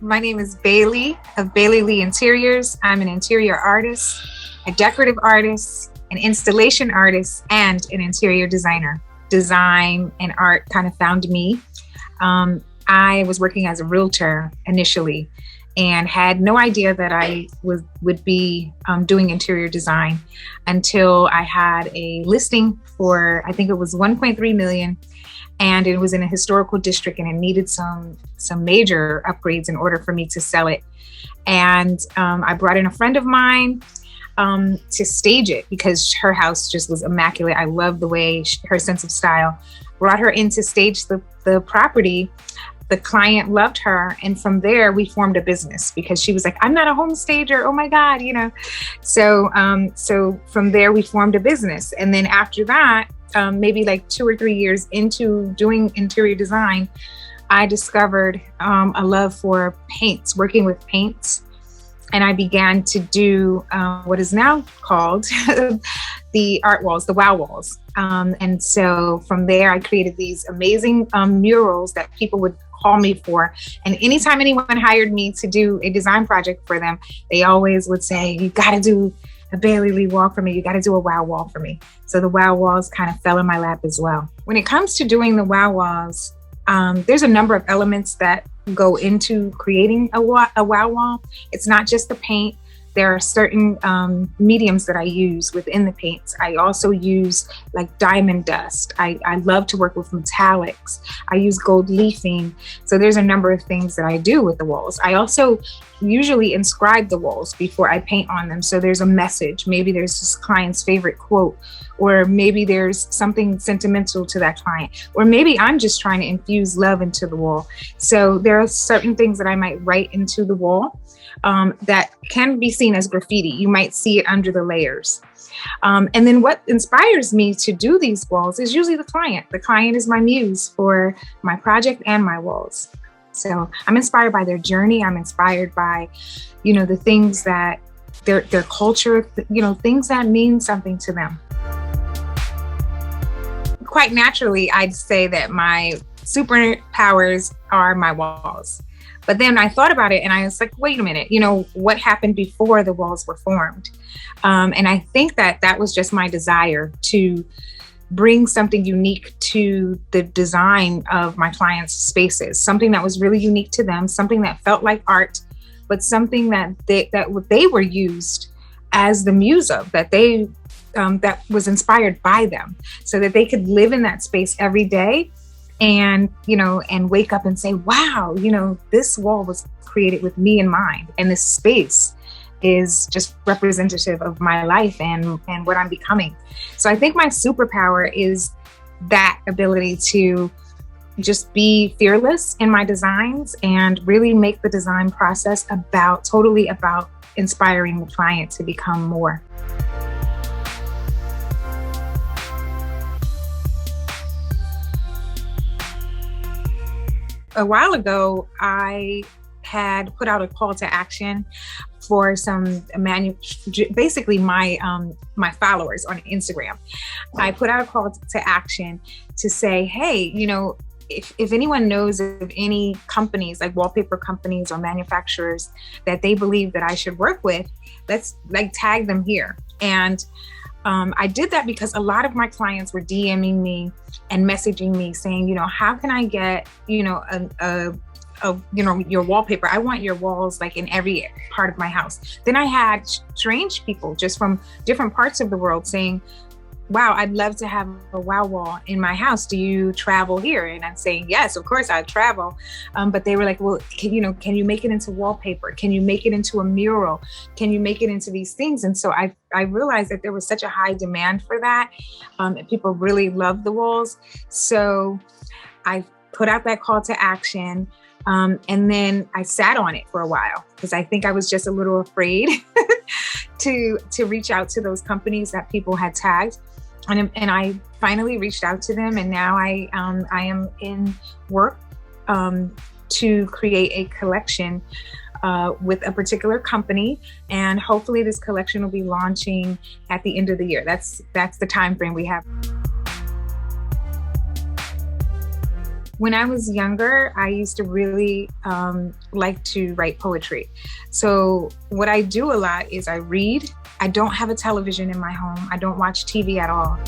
My name is Bailey of Bailey Lee Interiors. I'm an interior artist, a decorative artist, an installation artist, and an interior designer. Design and art kind of found me. I was working as a realtor initially and had no idea that I would be doing interior design until I had a listing for, I think it was 1.3 million. And it was in a historical district and it needed some major upgrades in order for me to sell it. And I brought in a friend of mine to stage it because her house just was immaculate. I loved the way her sense of style. Brought her in to stage the property. The client loved her. And from there, we formed a business because she was like, I'm not a home stager. Oh my God, you know. So from there, we formed a business. And then after that, maybe like 2 or 3 years into doing interior design, I discovered a love for paints, working with paints. And I began to do what is now called the art walls, the wow walls. And so from there, I created these amazing murals that people would call me for. And anytime anyone hired me to do a design project for them, they always would say, you got to do a Bailey Lee wall for me. You got to do a wow wall for me. So the wow walls kind of fell in my lap as well. When it comes to doing the wow walls, there's a number of elements that go into creating a wow wall. It's not just the paint. There are certain mediums that I use within the paints. I also use like diamond dust. I love to work with metallics. I use gold leafing. So there's a number of things that I do with the walls. I also usually inscribe the walls before I paint on them. So there's a message. Maybe there's this client's favorite quote, or maybe there's something sentimental to that client, or maybe I'm just trying to infuse love into the wall. So there are certain things that I might write into the wall that can be seen as graffiti. You might see it under the layers. And then what inspires me to do these walls is usually the client. The client is my muse for my project and my walls. So I'm inspired by their journey. I'm inspired by, you know, the things that their culture, you know, things that mean something to them. Quite naturally, I'd say that my superpowers are my walls. But then I thought about it and I was like, wait a minute, you know, what happened before the walls were formed? And I think that was just my desire to bring something unique to the design of my clients' spaces, something that was really unique to them, something that felt like art, but something that they were used as the muse of, that was inspired by them, so that they could live in that space every day and, you know, and wake up and say, wow, you know, this wall was created with me in mind, and this space is just representative of my life and what I'm becoming. So I think my superpower is that ability to just be fearless in my designs and really make the design process totally about inspiring the client to become more. A while ago, I had put out a call to action for basically my followers on Instagram. I put out a call to action to say, hey, you know, if anyone knows of any companies, like wallpaper companies or manufacturers that they believe that I should work with, let's like tag them here. And I did that because a lot of my clients were DMing me and messaging me saying, you know, how can I get, you know, you know, your wallpaper? I want your walls like in every part of my house. Then I had strange people just from different parts of the world saying, wow, I'd love to have a wow wall in my house. Do you travel here? And I'm saying, yes, of course I travel. But they were like, well, can you make it into wallpaper? Can you make it into a mural? Can you make it into these things? And so I realized that there was such a high demand for that. And people really love the walls. So I put out that call to action. And then I sat on it for a while because I think I was just a little afraid to reach out to those companies that people had tagged. And I finally reached out to them, and now I am in work to create a collection with a particular company, and hopefully this collection will be launching at the end of the year. That's the time frame we have. When I was younger, I used to really like to write poetry. So what I do a lot is I read. I don't have a television in my home. I don't watch TV at all.